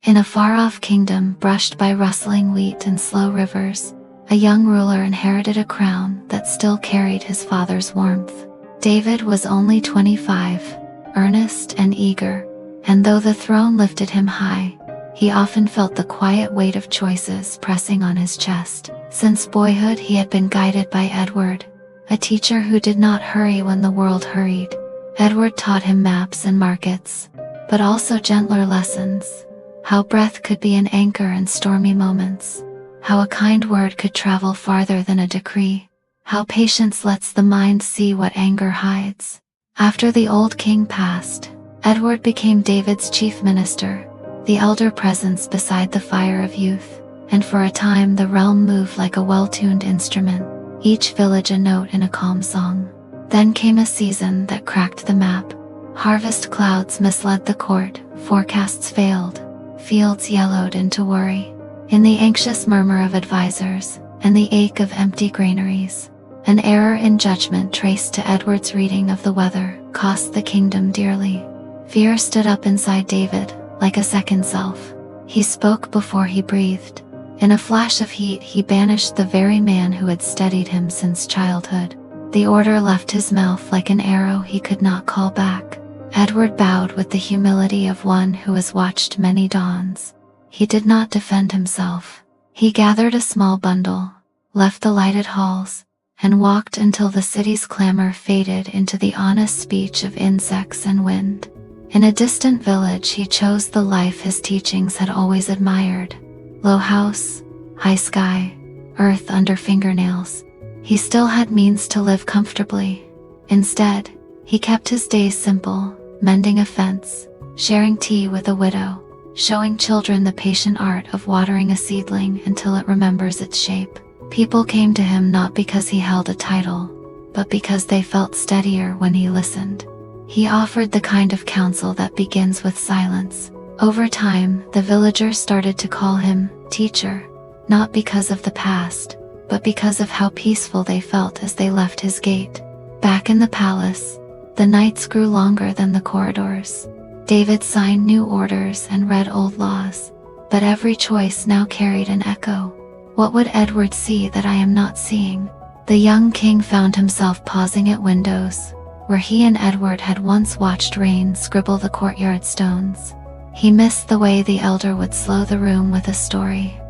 In a far-off kingdom brushed by rustling wheat and slow rivers, a young ruler inherited a crown that still carried his father's warmth. David was only 25, earnest and eager, and though the throne lifted him high, he often felt the quiet weight of choices pressing on his chest. Since boyhood he had been guided by Edward, a teacher who did not hurry when the world hurried. Edward taught him maps and markets, but also gentler lessons. How breath could be an anchor in stormy moments. How a kind word could travel farther than a decree. How patience lets the mind see what anger hides. After the old king passed, Edward became David's chief minister, the elder presence beside the fire of youth, and for a time the realm moved like a well-tuned instrument, each village a note in a calm song. Then came a season that cracked the map. Harvest clouds misled the court, forecasts failed, fields yellowed into worry. In the anxious murmur of advisors, and the ache of empty granaries, an error in judgment traced to Edward's reading of the weather cost the kingdom dearly. Fear stood up inside David, like a second self. He spoke before he breathed. In a flash of heat he banished the very man who had steadied him since childhood. The order left his mouth like an arrow he could not call back. Edward bowed with the humility of one who has watched many dawns. He did not defend himself. He gathered a small bundle, left the lighted halls, and walked until the city's clamor faded into the honest speech of insects and wind. In a distant village he chose the life his teachings had always admired. Low house, high sky, earth under fingernails. He still had means to live comfortably. Instead, he kept his days simple, mending a fence, sharing tea with a widow, showing children the patient art of watering a seedling until it remembers its shape. People came to him not because he held a title, but because they felt steadier when he listened. He offered the kind of counsel that begins with silence. Over time, the villagers started to call him teacher, not because of the past, but because of how peaceful they felt as they left his gate. Back in the palace, the nights grew longer than the corridors. David signed new orders and read old laws, but every choice now carried an echo. What would Edward see that I am not seeing? The young king found himself pausing at windows, where he and Edward had once watched rain scribble the courtyard stones. He missed the way the elder would slow the room with a story.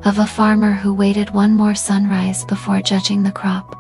Of a farmer who waited one more sunrise before judging the crop.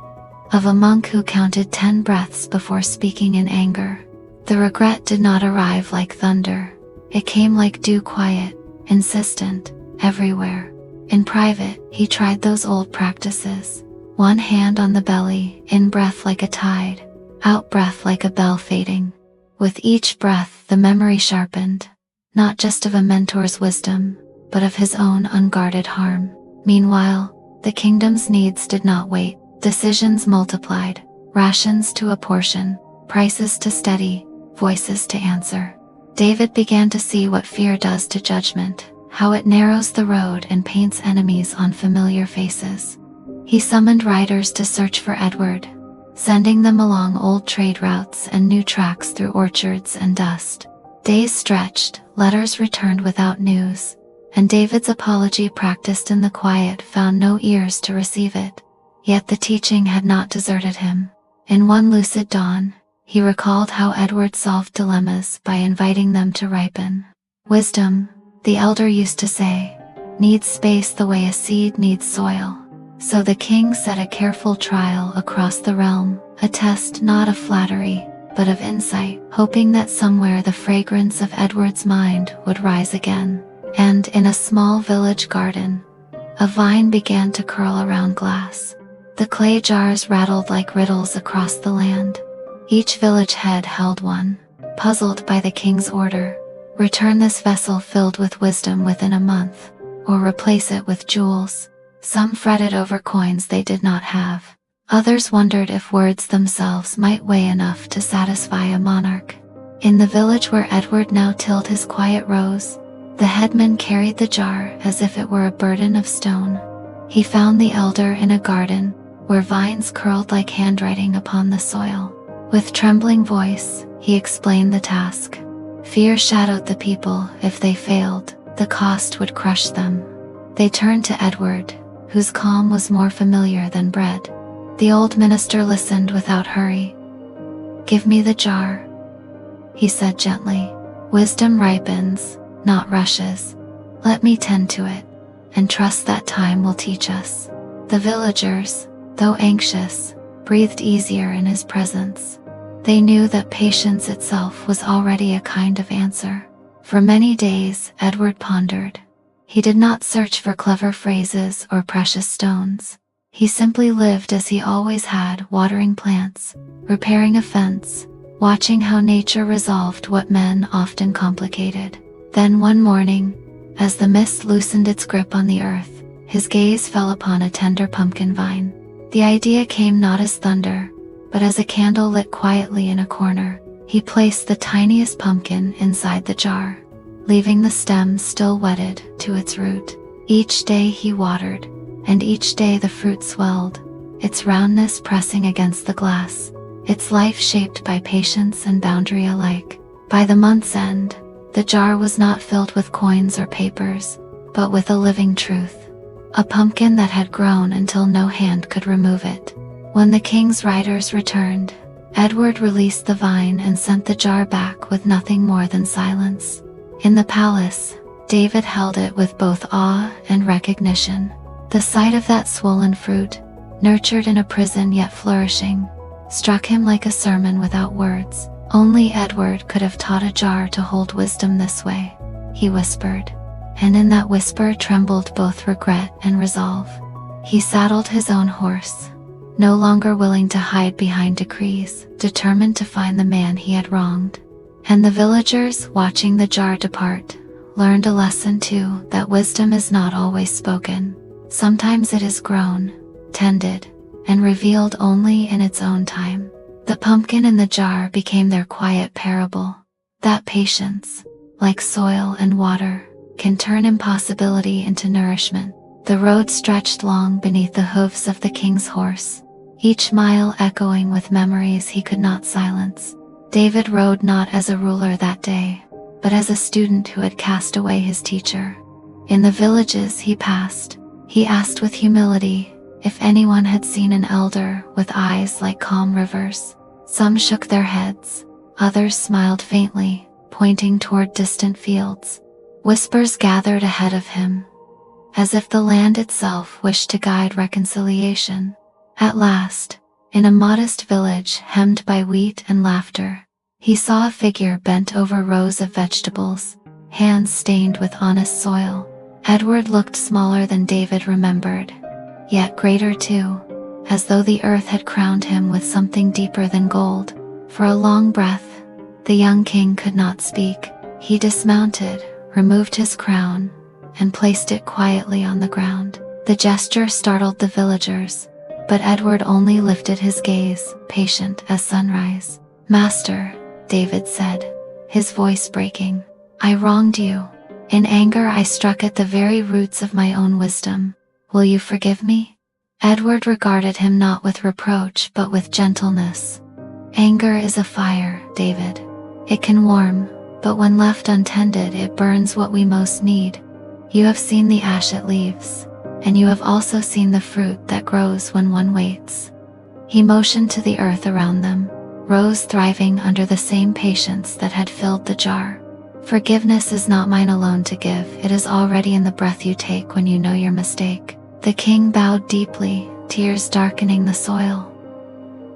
Of a monk who counted 10 breaths before speaking in anger. The regret did not arrive like thunder. It came like dew, quiet, insistent, everywhere. In private, he tried those old practices. One hand on the belly, in breath like a tide, out breath like a bell fading. With each breath the memory sharpened, not just of a mentor's wisdom, but of his own unguarded harm. Meanwhile, the kingdom's needs did not wait. Decisions multiplied, rations to apportion, prices to steady, voices to answer. David began to see what fear does to judgment, how it narrows the road and paints enemies on familiar faces. He summoned riders to search for Edward, sending them along old trade routes and new tracks through orchards and dust. Days stretched, letters returned without news, and David's apology practiced in the quiet found no ears to receive it. Yet the teaching had not deserted him. In one lucid dawn, he recalled how Edward solved dilemmas by inviting them to ripen. Wisdom, the elder used to say, needs space the way a seed needs soil. So the king set a careful trial across the realm, a test not of flattery, but of insight, hoping that somewhere the fragrance of Edward's mind would rise again. And in a small village garden, a vine began to curl around glass. The clay jars rattled like riddles across the land. Each village head held one, puzzled by the king's order. Return this vessel filled with wisdom within a month, or replace it with jewels. Some fretted over coins they did not have. Others wondered if words themselves might weigh enough to satisfy a monarch. In the village where Edward now tilled his quiet rows, the headman carried the jar as if it were a burden of stone. He found the elder in a garden, where vines curled like handwriting upon the soil. With trembling voice, he explained the task. Fear shadowed the people if they failed. the cost would crush them. They turned to Edward, whose calm was more familiar than bread. The old minister listened without hurry. "Give me the jar," he said gently. "Wisdom ripens, not rushes. Let me tend to it, and trust that time will teach us." The villagers, though anxious, breathed easier in his presence. They knew that patience itself was already a kind of answer. For many days, Edward pondered. He did not search for clever phrases or precious stones. He simply lived as he always had, watering plants, repairing a fence, watching how nature resolved what men often complicated. Then one morning, as the mist loosened its grip on the earth, his gaze fell upon a tender pumpkin vine. The idea came not as thunder, but as a candle lit quietly in a corner. He placed the tiniest pumpkin inside the jar, leaving the stem still wedded to its root. Each day he watered, and each day the fruit swelled, its roundness pressing against the glass, its life shaped by patience and boundary alike. By the month's end, the jar was not filled with coins or papers, but with a living truth. A pumpkin that had grown until no hand could remove it. When the king's riders returned, Edward released the vine and sent the jar back with nothing more than silence. In the palace, David held it with both awe and recognition. The sight of that swollen fruit, nurtured in a prison yet flourishing, struck him like a sermon without words. "Only Edward could have taught a jar to hold wisdom this way," he whispered, and in that whisper trembled both regret and resolve. He saddled his own horse, no longer willing to hide behind decrees, determined to find the man he had wronged. And the villagers, watching the jar depart, learned a lesson too, that wisdom is not always spoken. Sometimes it is grown, tended, and revealed only in its own time. The pumpkin in the jar became their quiet parable. That patience, like soil and water, can turn impossibility into nourishment. The road stretched long beneath the hooves of the king's horse, each mile echoing with memories he could not silence. David rode not as a ruler that day, but as a student who had cast away his teacher. In the villages he passed, he asked with humility if anyone had seen an elder with eyes like calm rivers. Some shook their heads, others smiled faintly, pointing toward distant fields. Whispers gathered ahead of him, as if the land itself wished to guide reconciliation. At last, in a modest village hemmed by wheat and laughter, he saw a figure bent over rows of vegetables, hands stained with honest soil. Edward looked smaller than David remembered, yet greater too, as though the earth had crowned him with something deeper than gold. For a long breath, the young king could not speak. He dismounted, removed his crown, and placed it quietly on the ground. The gesture startled the villagers, but Edward only lifted his gaze, patient as sunrise. "Master," David said, his voice breaking, "I wronged you. In anger I struck at the very roots of my own wisdom. Will you forgive me?" Edward regarded him not with reproach but with gentleness. "Anger is a fire, David. It can warm, but when left untended it burns what we most need. You have seen the ash it leaves, and you have also seen the fruit that grows when one waits." He motioned to the earth around them, rows thriving under the same patience that had filled the jar. "Forgiveness is not mine alone to give, it is already in the breath you take when you know your mistake." The king bowed deeply, tears darkening the soil.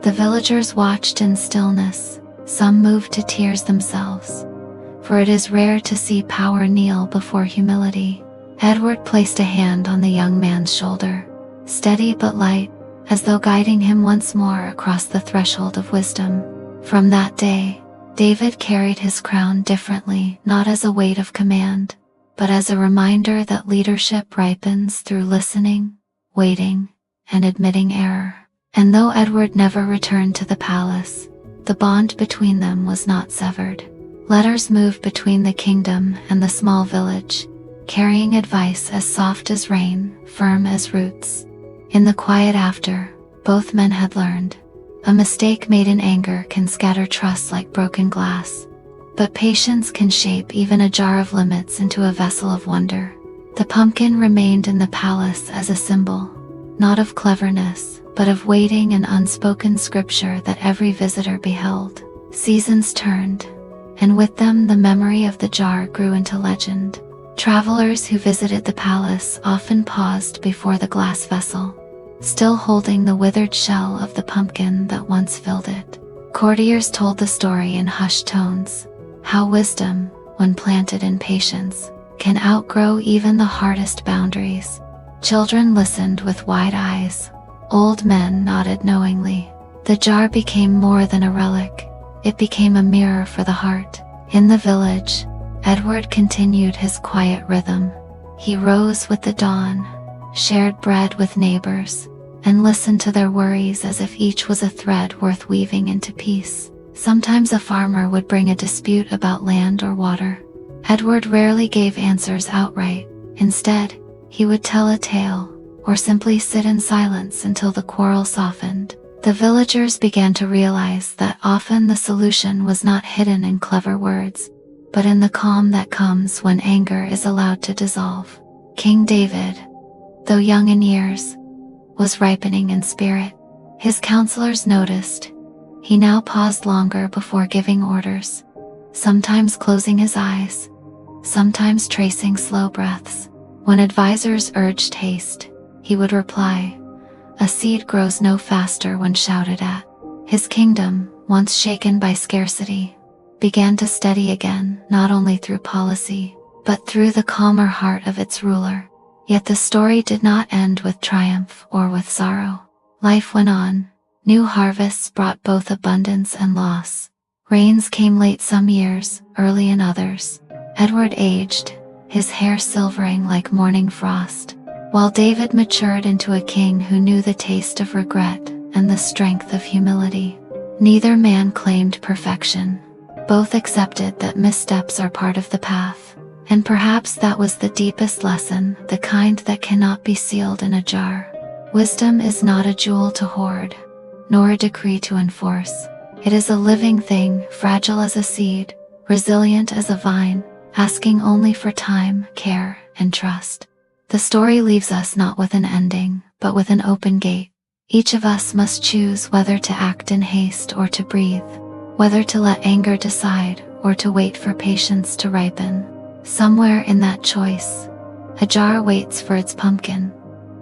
The villagers watched in stillness, some moved to tears themselves, for it is rare to see power kneel before humility. Edward placed a hand on the young man's shoulder, steady but light, as though guiding him once more across the threshold of wisdom. From that day, David carried his crown differently, not as a weight of command, but as a reminder that leadership ripens through listening, waiting, and admitting error. And though Edward never returned to the palace, the bond between them was not severed. Letters moved between the kingdom and the small village, carrying advice as soft as rain, firm as roots. In the quiet after, both men had learned, a mistake made in anger can scatter trust like broken glass. But patience can shape even a jar of limits into a vessel of wonder. The pumpkin remained in the palace as a symbol, not of cleverness, but of waiting and unspoken scripture that every visitor beheld. Seasons turned, and with them the memory of the jar grew into legend. Travelers who visited the palace often paused before the glass vessel, still holding the withered shell of the pumpkin that once filled it. Courtiers told the story in hushed tones, how wisdom, when planted in patience, can outgrow even the hardest boundaries. Children listened with wide eyes. Old men nodded knowingly. The jar became more than a relic. It became a mirror for the heart. In the village, Edward continued his quiet rhythm. He rose with the dawn, shared bread with neighbors, and listened to their worries as if each was a thread worth weaving into peace. Sometimes a farmer would bring a dispute about land or water. Edward rarely gave answers outright. Instead, he would tell a tale, or simply sit in silence until the quarrel softened. The villagers began to realize that often the solution was not hidden in clever words, but in the calm that comes when anger is allowed to dissolve. King David, though young in years, was ripening in spirit. His counselors noticed. He now paused longer before giving orders, sometimes closing his eyes, sometimes tracing slow breaths. When advisors urged haste, he would reply, "A seed grows no faster when shouted at." His kingdom, once shaken by scarcity, began to steady again, not only through policy, but through the calmer heart of its ruler. Yet the story did not end with triumph or with sorrow. Life went on. New harvests brought both abundance and loss. Rains came late some years, early in others. Edward aged, his hair silvering like morning frost, while David matured into a king who knew the taste of regret and the strength of humility. Neither man claimed perfection. Both accepted that missteps are part of the path. And perhaps that was the deepest lesson, the kind that cannot be sealed in a jar. Wisdom is not a jewel to hoard, nor a decree to enforce. It is a living thing, fragile as a seed, resilient as a vine, asking only for time, care, and trust. The story leaves us not with an ending, but with an open gate. Each of us must choose whether to act in haste or to breathe, whether to let anger decide or to wait for patience to ripen. Somewhere in that choice, a jar waits for its pumpkin,